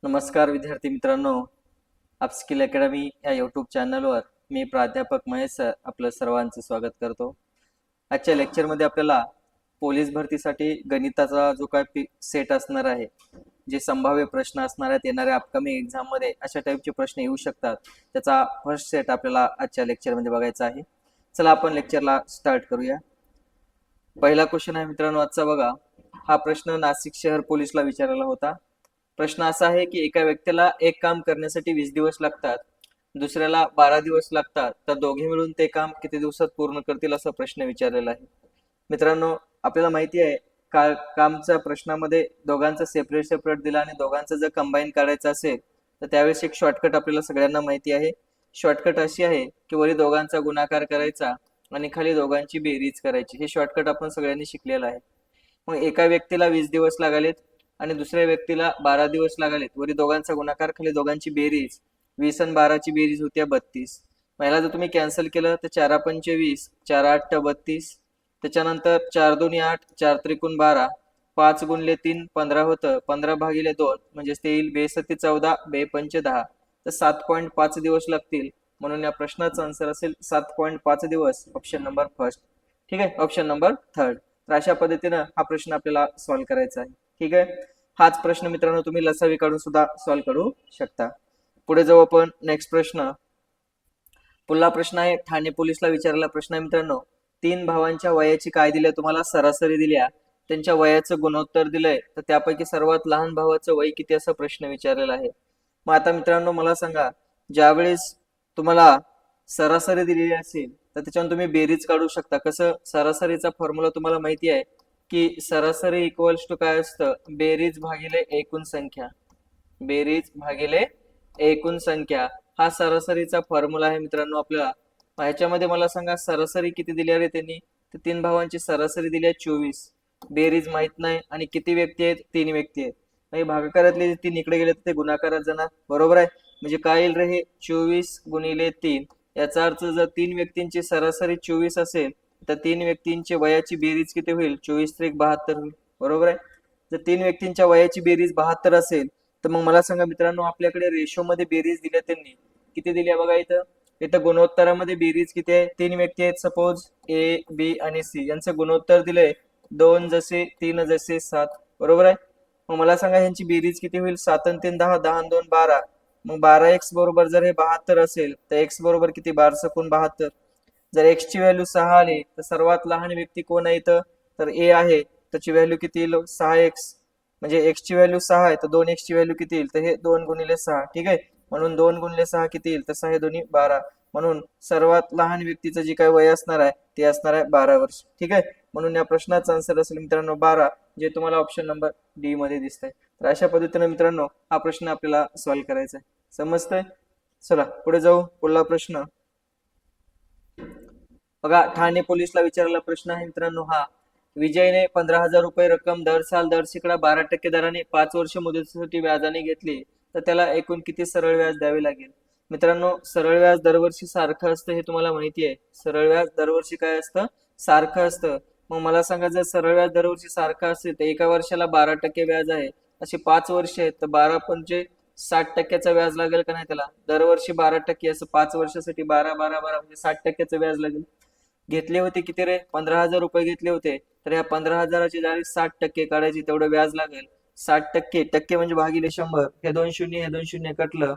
नमस्कार विद्यार्थी मित्रांनो, अपस्किल अकॅडमी या यूट्यूब चॅनलवर मी प्राध्यापक महेश सर आपलं सर्वांचं स्वागत करतो. आजच्या लेक्चरमध्ये आपल्याला पोलीस भरतीसाठी गणिताचा जो काय सेट असणार आहे, जे संभाव्य प्रश्न असणार आहेत येणाऱ्या अपकमिंग एक्झाममध्ये अशा टाईपचे प्रश्न येऊ शकतात, त्याचा फर्स्ट सेट आपल्याला आजच्या लेक्चरमध्ये बघायचा आहे. चला आपण लेक्चरला स्टार्ट करूया. पहिला क्वेश्चन आहे मित्रांनो आजचा बघा. हा प्रश्न नाशिक शहर पोलीसला विचारला होता. प्रश्न असा आहे की एका व्यक्तीला एक काम करण्यासाठी 20 दिवस लागतात, दुसऱ्याला 12 दिवस लागतात, तर दोघे मिळून ते काम किती दिवसात पूर्ण करतील असा प्रश्न विचारलेला आहे. मित्रांनो आपल्याला माहिती आहे कामच्या प्रश्नामध्ये दोघांचा सेपरेट सेपरेट दिला आणि दोघांचं जर कंबाईन करायचं असेल तर त्यावेळेस एक शॉर्टकट आपल्याला सगळ्यांना माहिती आहे. शॉर्टकट अशी आहे की वरी दोघांचा गुणाकार करायचा आणि खाली दोघांची बेरीज करायची. हे शॉर्टकट आपण सगळ्यांनी शिकलेलं आहे. मग एका व्यक्तीला 20 दिवस लागलेत आणि दुसऱ्या व्यक्तीला 12 दिवस लागलेत. वरी दोघांचा गुणाकार खाली दोघांची बेरीज, 20 आणि 12ची बेरीज होत्या 32. पहिला जर तुम्ही कॅन्सल केलं तर 4 पंचे 20, 4 8 32. त्याच्यानंतर 4 2 8, 4 त्रिकोण 12, 5 गुणले 3 15 होतं, 15 भागिले 2 म्हणजे ते येईल 2 सत्ते 14, 2 पंचे 10, तर 7.5 दिवस लागतील. म्हणून या प्रश्नाचा आन्सर असेल 7.5 दिवस, ऑप्शन नंबर फर्स्ट. ठीक आहे, ऑप्शन नंबर थर्ड. तर अशा पद्धतीनं हा प्रश्न आपल्याला सॉल्व्ह करायचा आहे. ठीक आहे, हाच प्रश्न मित्रांनो तुम्ही लसावी काढून सुद्धा सॉल्व्ह करू शकता. पुढे जाऊ आपण नेक्स्ट प्रश्न. पुढला प्रश्न आहे ठाणे पोलीसला विचारलेला प्रश्न आहे मित्रांनो. 3 भावांच्या वयाची काय दिल्या तुम्हाला सरासरी दिल्या, त्यांच्या वयाचं गुणोत्तर दिलंय, तर त्यापैकी सर्वात लहान भावाचं वय किती असा प्रश्न विचारलेला आहे. मग आता मित्रांनो मला सांगा, ज्यावेळेस तुम्हाला सरासरी दिलेली असेल तर त्याच्यावर तुम्ही बेरीज काढू शकता. कसं, सरासरीचा फॉर्म्युला तुम्हाला माहिती आहे की सरासरी इक्वल्स टू काय असतं, बेरीज भागिले एकूण संख्या. बेरीज भागिले एकूण संख्या हा सरासरीचा फॉर्म्युला आहे मित्रांनो आपल्याला. ह्याच्यामध्ये मला सांगा सरासरी किती दिली आहे त्यांनी, तर 3 भावांची सरासरी दिली आहे 24. बेरीज माहित नाही आणि किती व्यक्ती आहेत, 3 व्यक्ती आहेत. म्हणजे भागाकारातले 3 इकडे गेले तर ते गुणाकारात जाणार, बरोबर आहे. म्हणजे काय येईल रे हे, 24 गुणिले 3. याचा अर्थ जर 3 व्यक्तींची सरासरी 24 असेल तर 3 व्यक्तींची वयाची बेरीज किती होईल, 24 त्रिक 72 होईल, बरोबर आहे. जर 3 व्यक्तींच्या वयाची बेरीज 72 असेल तर मग मला सांगा मित्रांनो आपल्याकडे रेशो मध्ये बेरीज दिल्या त्यांनी किती दिल्या बघा. इथं गुणोत्तरामध्ये बेरीज किती आहे, 3 व्यक्ती आहेत सपोज, ए बी आणि सी, यांचं गुणोत्तर दिलंय 2 जसे 3 जसे 7, बरोबर आहे. मग मला सांगा ह्यांची बेरीज किती होईल, 7 आणि 3 10, 10 आणि 2 12. मग 12x बरोबर जर हे 72 असेल तर x बरोबर किती, 12 गुण 72. जर x ची व्हॅल्यू 6 आली तर सर्वात लहान व्यक्ती कोण आहे इथं, तर ए आहे. त्याची व्हॅल्यू किती येईल, 6x. म्हणजे x ची व्हॅल्यू 6 आहे तर 2x ची व्हॅल्यू किती येईल, तर हे 2 गुणिले 6. ठीक आहे, म्हणून 2 गुणिले 6 किती येईल, तर 6 दोन्ही 12. म्हणून सर्वात लहान व्यक्तीचं जे काही वय असणार आहे ते असणार आहे 12 वर्ष. ठीक आहे, म्हणून या प्रश्नाचा आन्सर असेल मित्रांनो 12, जे तुम्हाला ऑप्शन नंबर डी मध्ये दिसतंय. तर अशा पद्धतीने मित्रांनो हा प्रश्न आपल्याला सॉल्व्ह करायचा आहे. समजतंय. चला पुढे जाऊ. पुढला प्रश्न बघा. ठाणे पोलीसला विचारलेला प्रश्न आहे मित्रांनो हा. विजयने 15,000 रुपये रक्कम दर साल दर शेकडा 12% दराने 5 वर्ष मुदतीसाठी व्याजाने घेतली, तर त्याला एकूण किती सरळ व्याज द्यावे लागेल. मित्रांनो सरळ व्याज दरवर्षी सारखं असतं, हे तुम्हाला माहिती आहे. सरळ व्याज दरवर्षी काय असतं, सारखं असतं. मग मला सांगा, जर सरळ व्याज दरवर्षी सारखं असेल तर एका वर्षाला 12% व्याज आहे, असे 5 वर्ष आहेत तर 12 पंचे 60% व्याज लागेल का नाही त्याला. दरवर्षी 12%, असं 5 वर्षासाठी 12 12 12 म्हणजे 60% व्याज लागेल. घेतले होते किती रे, 15,000 रुपये घेतले होते, तर ह्या 15,000ची जरी 60% काढायची तेवढं व्याज लागेल. 60% टक्के म्हणजे भागिले 100, हे 2 शून्य हे 2 शून्य कटलं,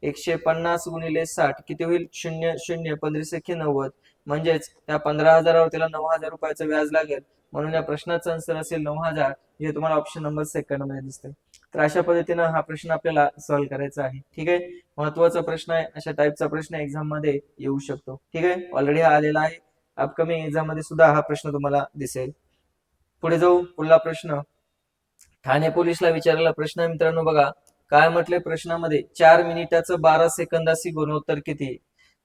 150 गुणिले 60 किती होईल, 0 0 15 90. म्हणजेच त्या 15,000वर त्याला 9,000 रुपयाचं व्याज लागेल. म्हणून या प्रश्नाचा आन्सर असेल 9,000, जे तुम्हाला ऑप्शन नंबर सेकंड मध्ये दिसतंय. तर अशा पद्धतीनं हा प्रश्न आपल्याला सॉल्व्ह करायचा आहे. ठीक आहे, महत्वाचा प्रश्न आहे, अशा टाईपचा प्रश्न एक्झाम मध्ये येऊ शकतो. ठीक आहे, ऑलरेडी हा आलेला आहे. अपकमिंग एक्झाम मध्ये सुद्धा हा प्रश्न तुम्हाला दिसेल. पुढे जाऊ. पुढला प्रश्न ठाणे पोलीसला विचारलेला प्रश्न आहे मित्रांनो बघा. काय म्हटले प्रश्नामध्ये, 4 मिनिटाचं 12 सेकंदाची गुणोत्तर किती.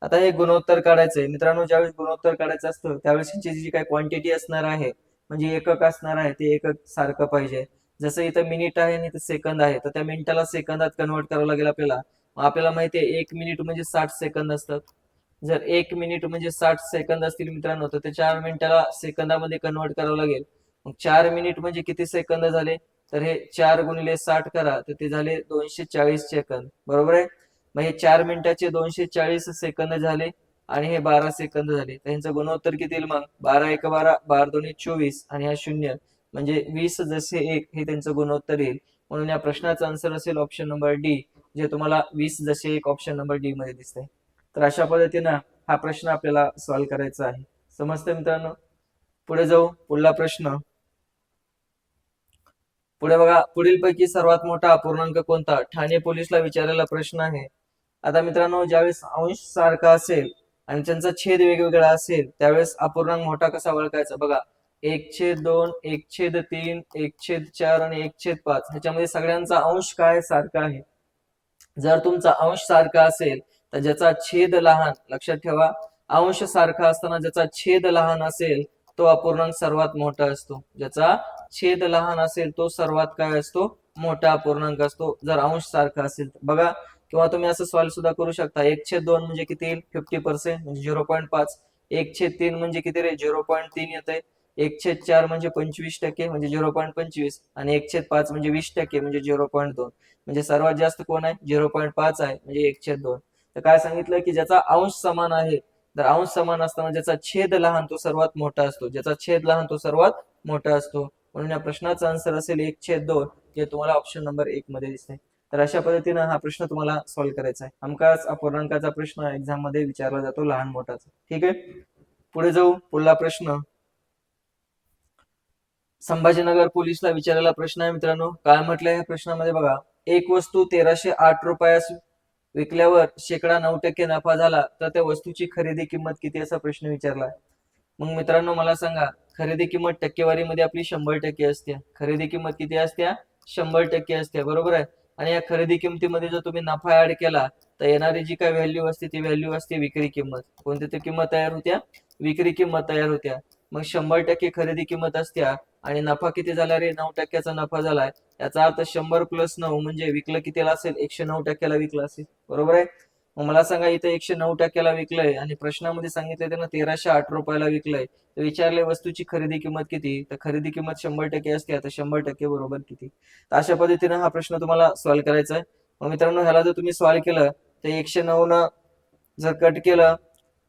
आता हे गुणोत्तर काढायचंय मित्रांनो. ज्यावेळेस गुणोत्तर काढायचं असतं त्यावेळेस जी काही क्वांटिटी असणार आहे, म्हणजे एकक असणार आहे, ते एकक सारखं पाहिजे. जसं इथं मिनिट आहे आणि इथं सेकंद आहे, तर त्या मिनिटाला सेकंदात कन्वर्ट करावं लागेल आपल्याला. आपल्याला माहिती आहे 1 मिनिट म्हणजे 60 सेकंद असतात. जर 1 मिनिट म्हणजे 60 सेकंद असतील मित्रांनो, तर ते 4 मिनिटाला सेकंदामध्ये कन्वर्ट करावं लागेल. मग 4 मिनिट म्हणजे किती सेकंद झाले, तर हे 4 × 60 करा तर ते झाले 240 सेकंद, बरोबर आहे. मग हे 4 मिनिटाचे 240 सेकंद झाले आणि हे 12 सेकंद झाले. त्यांचं गुणोत्तर किती येईल मग? 12 × 1 = 12, 12 × 2 = 24 आणि हा 0 म्हणजे 20 जसे 1 हे त्यांचं गुणोत्तर येईल. म्हणून या प्रश्नाचा आन्सर असेल ऑप्शन नंबर डी, जे तुम्हाला 20 जसे 1 ऑप्शन नंबर डी मध्ये दिसतंय. तर अशा पद्धतीनं हा प्रश्न आपल्याला सॉल्व्ह करायचा आहे. समजतंय मित्रांनो? पुढे जाऊ. पुढला प्रश्न. पुढे बघा, पुढीलपैकी सर्वात मोठा अपूर्णांक कोणता? ठाणे पोलीसला विचारलेला प्रश्न आहे. आता मित्रांनो, ज्यावेळेस अंश सारखा असेल आणि त्यांचा छेद वेगवेगळा असेल त्यावेळेस अपूर्णांक मोठा कसा ओळखायचा? बघा, 1/2, 1/3, 1/4 आणि 1/5 ह्याच्यामध्ये सगळ्यांचा अंश काय सारखा आहे. जर तुमचा अंश सारखा असेल तर ज्याचा छेद लहान, लक्षात ठेवा, अंश सारखा असताना ज्याचा छेद लहान असेल तो अपूर्णांक सर्वात मोठा असतो. ज्याचा छेद लहान असेल तो सर्वात काय असतो? मोठा अपूर्णांक असतो, जर अंश सारखा असेल. बघा, किंवा तुम्ही असं सॉल्व्ह सुद्धा करू शकता. 1/2 म्हणजे किती येईल? 50% म्हणजे 0.5. 1/3 म्हणजे किती रे? 0.3 येते. 1/4 म्हणजे 25% म्हणजे 0.25 आणि 1/5 म्हणजे 20% म्हणजे 0.2. म्हणजे सर्वात जास्त कोण आहे? 0.5 आहे म्हणजे 1/2. तर काय सांगितलं की ज्याचा अंश समान आहे, तर अंश समान असताना ज्याचा छेद लहान तो सर्वात मोठा असतो. ज्याचा छेद लहान तो सर्वात मोठा असतो. म्हणून या प्रश्नाचा आन्सर असेल 1/2, जे तुम्हाला ऑप्शन नंबर 1 मध्ये दिसते. तर अशा पद्धतीनं हा प्रश्न तुम्हाला सॉल्व्ह करायचा आहे. हमखास अपूर्णांकाचा प्रश्न एक्झाम मध्ये विचारला जातो, लहान मोठाचा. ठीक आहे, पुढे जाऊ. पुढला प्रश्न संभाजीनगर पोलीसला विचारलेला प्रश्न आहे मित्रांनो. काय म्हटलंय या प्रश्नामध्ये? बघा, एक वस्तू 1308 रुपयास विकल्यावर (9% नफा झाला तर त्या वस्तूची खरेदी किंमत किती, असा प्रश्न विचारला. मग मित्रांनो मला सांगा, खरेदी किंमत टक्केवारीमध्ये आपली 100% असते. खरेदी किंमत किती असते? 100% असते, बरोबर आहे. आणि या खरेदी किमतीमध्ये जर तुम्ही नफा ऍड केला तर येणारी जी काय व्हॅल्यू असते ती व्हॅल्यू असते विक्री किंमत. कोणती ती किंमत तयार होत्या? विक्री किंमत तयार होत्या. मग 100% खरेदी किंमत असत्या आणि नफा किती झाला रे? 9%चा नफा झालाय. याचा अर्थ 100 + 9 म्हणजे विकलं कितीला असेल? 109%ला विकलं असेल, बरोबर आहे. मग मला सांगा, इथे 109%ला विकलंय आणि प्रश्नामध्ये सांगितलंय त्यानं 1308 रुपयाला विकलंय. तर विचारले वस्तूची खरेदी किंमत किती, तर खरेदी किंमत 100% असते. आता 100% बरोबर किती? तर अशा पद्धतीनं हा प्रश्न तुम्हाला सॉल्व्ह करायचा आहे. मग मित्रांनो, ह्याला जर तुम्ही सॉल्व्ह केलं तर 109 न जर कट केलं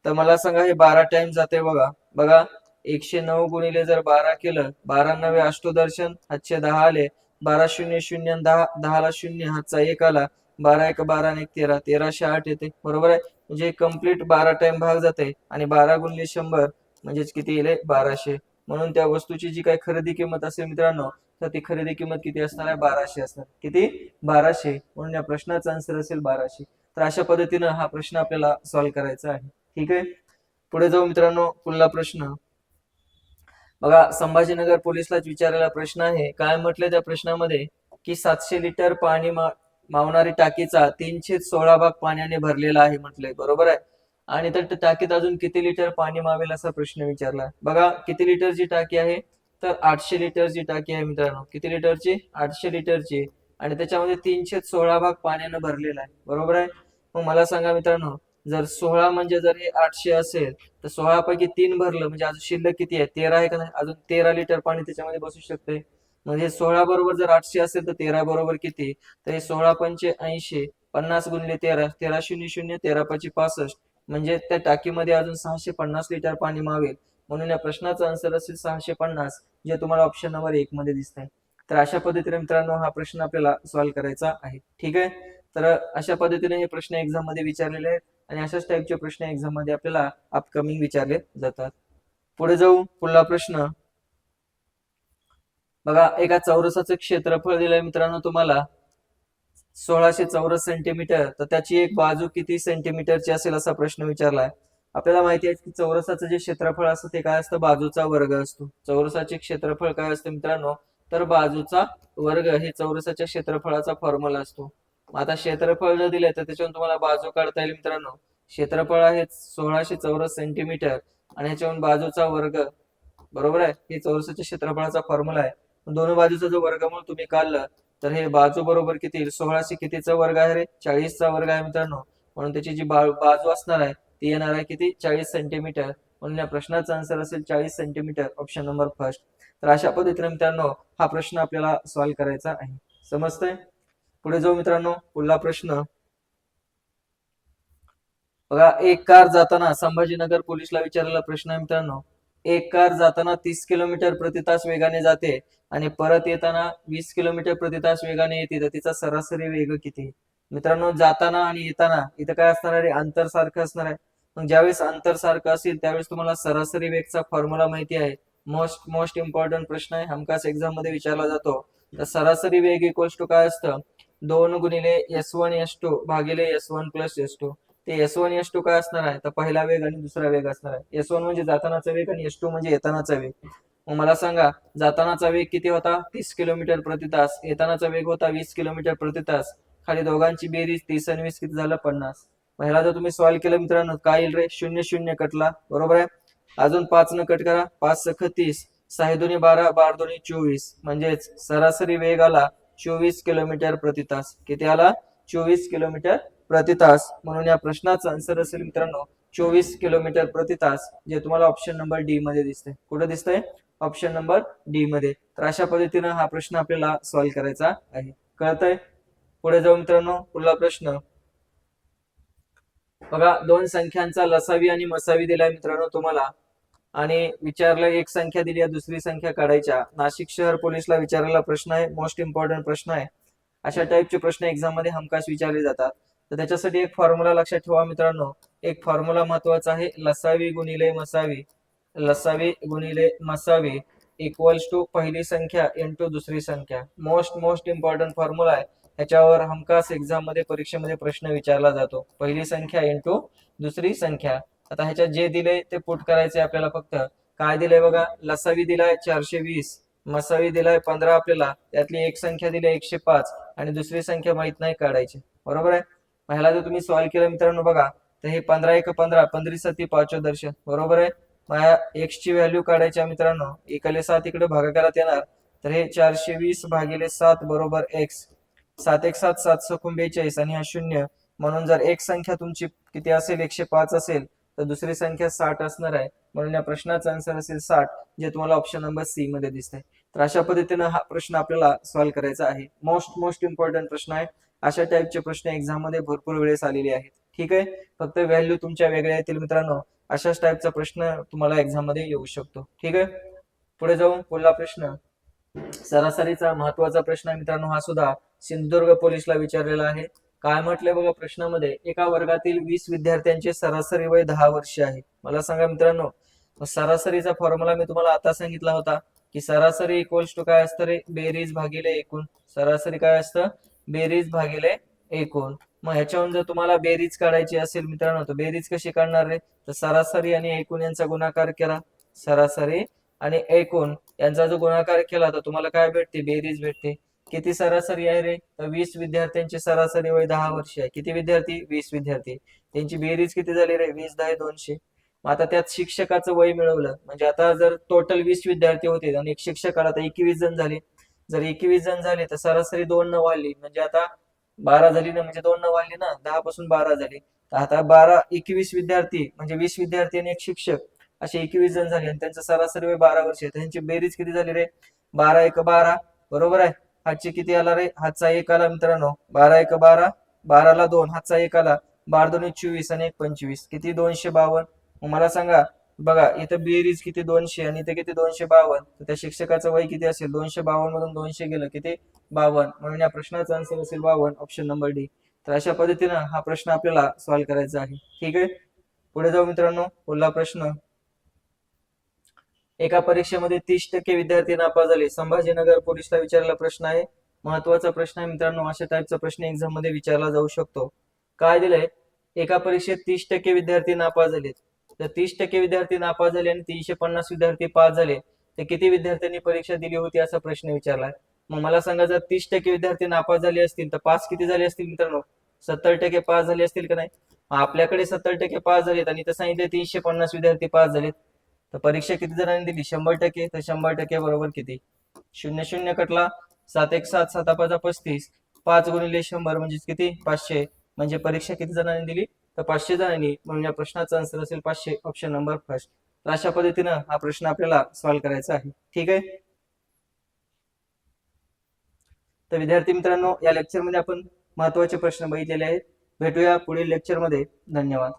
तर मला सांगा हे 12 टाइम जाते. बघा बघा, 109 गुणिले जर 12 केलं, 12 9 अष्टोदर्शन, हातचे 10 आले, 12 0 0 10, 10 ला 0, हातचा 1 आला, 12 1 12 आणि 1 13, 1308 येते, बरोबर आहे. म्हणजे कम्प्लीट 12 टाइम भाग जाते आणि 12 गुणिले 100 म्हणजेच किती येईल? 1200. म्हणून त्या वस्तूची जी काही खरेदी किंमत असेल मित्रांनो, तर ती खरेदी किंमत किती असणार आहे? 1200 असणार. किती? 1200. म्हणून या प्रश्नाचा आन्सर असेल 1200. तर अशा पद्धतीनं हा प्रश्न आपल्याला सॉल्व्ह करायचा आहे. ठीक आहे, पुढे जाऊ मित्रांनो. पुढला प्रश्न बघा, संभाजीनगर पोलीसलाच विचारलेला प्रश्न आहे. काय म्हटलंय त्या प्रश्नामध्ये की 700 लिटर पाणी मावणारी टाकीचा 3/16 भाग पाण्याने भरलेला आहे म्हटलंय, बरोबर आहे. आणि तर टाकीत अजून किती लिटर पाणी मावेल असा प्रश्न विचारला. बघा, किती लिटरची टाकी आहे? तर 800 लिटरची टाकी आहे मित्रांनो. किती लिटरची? 800 लिटरची. आणि त्याच्यामध्ये 3/16 भाग पाण्याने भरलेला आहे, बरोबर आहे. मग मला सांगा मित्रांनो, जर 16 म्हणजे जर हे 800 असेल तर 16 पैकी 3 भरलं म्हणजे अजून शिल्लक किती आहे? 13 आहे का नाही? अजून 13 लिटर पाणी त्याच्यामध्ये बसू शकते. म्हणजे 16 बरोबर जर 800 असेल तर 13 बरोबर किती? तर हे 16 पंचे 80, 50 गुणिले 13, 13 0 0, 13 5 65, म्हणजे त्या टाकीमध्ये अजून 650 लिटर पाणी मावेल. म्हणून या प्रश्नाचा आन्सर असेल 650, जे तुम्हाला ऑप्शन नंबर 1 मध्ये दिसत आहे. तर अशा पद्धतीने मित्रांनो हा प्रश्न आपल्याला सॉल्व्ह करायचा आहे. ठीक आहे, तर अशा पद्धतीने हे प्रश्न एक्झाम मध्ये विचारलेले आहेत आणि अशाच टाईपचे प्रश्न एक्झाम मध्ये आपल्याला अपकमिंग विचारले जातात. पुढे जाऊ. पुढला प्रश्न बघा, एका चौरसाचं क्षेत्रफळ दिलंय मित्रांनो तुम्हाला 1600 चौरस सेंटीमीटर, तर त्याची एक बाजू किती सेंटीमीटरची असेल असा प्रश्न विचारलाय. आपल्याला माहिती आहे की चौरसाचं जे क्षेत्रफळ असतं ते काय असतं? बाजूचा वर्ग असतो. चौरसाचे क्षेत्रफळ काय असतं मित्रांनो? तर बाजूचा वर्ग हे चौरसाच्या क्षेत्रफळाचा फॉर्म्युला असतो. आता क्षेत्रफळ जर दिले तर त्याच्यावरून तुम्हाला बाजू काढता येईल मित्रांनो. क्षेत्रफळ आहे 1600 चौरस सेंटीमीटर आणि ह्याच्यावरून बाजूचा वर्ग, बरोबर आहे. हे चौरसाच्या क्षेत्रफळाचा फॉर्म्युला आहे. दोन्ही बाजूचा जो वर्गमूळ तुम्ही काढलं तर हे बाजू बरोबर किती येईल? 1600 कितीचा वर्ग आहे रे? 40चा वर्ग आहे मित्रांनो. म्हणून त्याची जी बाजू असणार आहे ती येणार आहे किती? 40 सेंटीमीटर. म्हणून या प्रश्नाचा आन्सर असेल 40 सेंटीमीटर, ऑप्शन नंबर फर्स्ट. तर अशा पद्धतीने मित्रांनो हा प्रश्न आपल्याला सॉल्व्ह करायचा आहे. समजतंय? पुढे जाऊ मित्रांनो. पुढला प्रश्न बघा. एक कार जाताना संभाजीनगर पोलीसला विचारलेला प्रश्न आहे मित्रांनो. एक कार जाताना 30 किलोमीटर प्रति तास वेगाने जाते आणि परत येताना 20 किलोमीटर प्रति तास वेगाने येते, तर तिचा सरासरी वेग किती? मित्रांनो, जाताना आणि येताना इथं काय असणार आहे? अंतर सारखं असणार आहे. मग ज्यावेळेस अंतर सारखं असेल त्यावेळेस तुम्हाला सरासरी वेगचा फॉर्म्युला माहिती आहे. मोस्ट मोस्ट इम्पॉर्टंट प्रश्न आहे, हमखास एक्झाम मध्ये विचारला जातो. तर सरासरी वेग इक्वल्स टू काय असतं? 2 गुणिले S1 S2 भागिले S1 प्लस S2. ते S1 S2 काय असणार आहे? तर पहिला वेग आणि दुसरा वेग असणार आहे. S1 म्हणजे जातानाचा वेग आणि S2 म्हणजे येतानाचा वेग. मग मला सांगा, जातानाचा वेग किती होता? 30 किलोमीटर प्रति तास. येतानाचा वेग होता 20 किलोमीटर प्रति तास. खाली दोघांची बेरीज 30 आणि 20 किती झालं? 50. ह्याला जर तुम्ही सॉल्व्ह केलं मित्रांनो, काय येईल रे? 0 0 कटला, बरोबर आहे. अजून 5 न कट करा, 5 सख 30, 6 दुनी 12, 12 दुनी 24, म्हणजेच सरासरी वेग आला 24 किलोमीटर प्रति तास. किती आला? 24 किलोमीटर प्रति तास. म्हणून या प्रश्नाचा आन्सर असेल मित्रांनो 24 किलोमीटर प्रति तास, जे तुम्हाला ऑप्शन नंबर डी मध्ये दिसतंय. कुठे दिसतंय? ऑप्शन नंबर डी मध्ये. तर अशा पद्धतीनं हा प्रश्न आपल्याला सॉल्व्ह करायचा आहे. कळतंय? पुढे जाऊ मित्रांनो. पुढला प्रश्न बघा. दोन संख्यांचा लसावी आणि मसावी दिलाय मित्रांनो तुम्हाला, आणि विचारलं एक संख्या दिली आहे, दुसरी संख्या काढायच्या. नाशिक शहर पोलीसला विचारलेला प्रश्न आहे. मोस्ट इम्पॉर्टंट प्रश्न आहे. अशा टाईपचे प्रश्न एक्झाम मध्ये हमखास विचारले जातात. तर त्याच्यासाठी एक फॉर्म्युला लक्षात ठेवा मित्रांनो. एक फॉर्म्युला महत्वाचा आहे. लसावी गुणिले मसावी, लसावी गुणिले मसावी इक्वल्स टू पहिली संख्या इंटू दुसरी संख्या. मोस्ट मोस्ट इम्पॉर्टंट फॉर्म्युला आहे. ह्याच्यावर हमखास एक्झाम मध्ये परीक्षेमध्ये प्रश्न विचारला जातो. पहिली संख्या इंटू दुसरी संख्या. आता ह्याच्यात जे दिले ते पुट करायचे आपल्याला. फक्त काय दिलंय बघा. लसावी दिलाय 420, मसावी दिलाय 15 आपल्याला. त्यातली एक संख्या दिली 105 आणि दुसरी संख्या माहित नाही, काढायची. बरोबर आहे. ह्याला जर तुम्ही सॉल्व्ह केलं मित्रांनो बघा, तर हे 15 1 15, 15 7 पाचोदर्शन, बरोबर आहे. एक्स ची व्हॅल्यू काढायची मित्रांनो. एकाले 7 इकडे भागाकारात येणार, तर हे 420 भागिले 7 बरोबर एक्स. 7 1 7, 7 7 42 आणि हा 0. म्हणून जर एक संख्या तुमची किती असेल? 105 असेल, तर दुसरी संख्या 60 असणार आहे. म्हणून या प्रश्नाचा आन्सर असेल 60, जे तुम्हाला ऑप्शन नंबर सी मध्ये दिसतंय. तर अशा पद्धतीनं हा प्रश्न आपल्याला सॉल्व्ह करायचा आहे. मोस्ट मोस्ट इम्पॉर्टंट प्रश्न आहे. अशा टाईपचे प्रश्न एक्झाम मध्ये भरपूर वेळेस आलेले आहेत. ठीक आहे. फक्त व्हॅल्यू तुमच्या वेगळ्या येतील मित्रांनो. अशाच टाईपचा प्रश्न तुम्हाला एक्झाम मध्ये येऊ शकतो. ठीक आहे. पुढे जाऊन पुढला प्रश्न सरासरीचा महत्वाचा प्रश्न आहे मित्रांनो. हा सुद्धा सिंधुदुर्ग पोलीसला विचारलेला आहे. काय म्हटलंय बघा प्रश्नामध्ये, एका वर्गातील 20 विद्यार्थ्यांचे सरासरी वय 10 वर्ष आहे. मला सांगा मित्रांनो, सरासरीचा फॉर्म्युला मी तुम्हाला आता सांगितला होता की सरासरी इक्वल्स टू काय असतं रे? बेरीज भागिले एकूण. सरासरी काय असतं? बेरीज भागिले एकूण. मग ह्याच्यावरून जर तुम्हाला बेरीज काढायची असेल मित्रांनो, तर बेरीज कशी काढणार रे? तर सरासरी आणि एकूण यांचा गुणाकार केला, सरासरी आणि एकूण यांचा जो गुणाकार केला तर तुम्हाला काय भेटते? बेरीज भेटते. किती सरासरी आहे रे? तर 20 विद्यार्थ्यांची सरासरी वय 10 वर्ष आहे. किती विद्यार्थी? 20 विद्यार्थी. त्यांची बेरीज किती झाली रे? 20 10 200. मग आता त्यात शिक्षकाचं वय मिळवलं, म्हणजे आता जर टोटल 20 विद्यार्थी होते आणि एक शिक्षक आला तर 21 जण झाले. जर 21 जण झाले तर सरासरी 2 न वाढली, म्हणजे आता 12 झाली ना, म्हणजे 2 न वाढली ना, 10 पासून 12 झाली. तर आता 12 21 विद्यार्थी म्हणजे 20 विद्यार्थी आणि एक शिक्षक असे 21 जण झाले आणि त्यांचं सरासरी वय 12 वर्ष आहे. त्यांची बेरीज किती झाली रे? 12 1 12, बरोबर आहे. हातची किती आला रे? हातचा 1 आला मित्रांनो. 12 1 12, 12ला 2, हातचा 1 आला. 12 2 24 आणि 1 25, किती? 252. मग मला सांगा बघा, इथं बेरीज किती? 200 आणि इथे किती? 252. तर त्या शिक्षकाचं वय किती असेल? 252 मधून 200 गेलं किती? 52. म्हणून या प्रश्नाचा आन्सर असेल 52, ऑप्शन नंबर डी. तर अशा पद्धतीनं हा प्रश्न आपल्याला सॉल्व्ह करायचा आहे. ठीक आहे. पुढे जाऊ मित्रांनो. पुढला प्रश्न, एका परीक्षेमध्ये 30% विद्यार्थी नापास झाले. संभाजीनगर पोलीसला विचारलेला प्रश्न आहे. महत्वाचा प्रश्न आहे मित्रांनो. अशा टाईपचा प्रश्न एक्झाम मध्ये विचारला जाऊ शकतो. काय दिलंय? एका परीक्षेत 30% विद्यार्थी नापास झाले. तर 30% विद्यार्थी नापास झाले आणि 350 विद्यार्थी पास झाले, तर किती विद्यार्थ्यांनी परीक्षा दिली होती असा प्रश्न विचारलाय. मग मला सांगा, जर 30% विद्यार्थी नापास झाले असतील तर पास किती झाले असतील मित्रांनो? 70% पास झाले असतील का नाही? आपल्याकडे 70% पास झालेत आणि इथं सांगितले 350 विद्यार्थी पास झालेत. तर परीक्षा किती जणांनी दिली? 100%. तर 100% बरोबर किती? 0 0 कटला, 7 1 7, 7 5 35, 5 गुणिले 100 म्हणजे किती? 500. म्हणजे परीक्षा किती जणांनी दिली? तर 500 जणांनी. म्हणून या प्रश्नाचा आन्सर असेल 500, ऑप्शन नंबर फर्स्ट. तर अशा पद्धतीनं हा प्रश्न आपल्याला सॉल्व्ह करायचा आहे. ठीक आहे. तर विद्यार्थी मित्रांनो, या लेक्चरमध्ये आपण महत्त्वाचे प्रश्न बघितलेले आहेत. भेटूया पुढील लेक्चरमध्ये. धन्यवाद.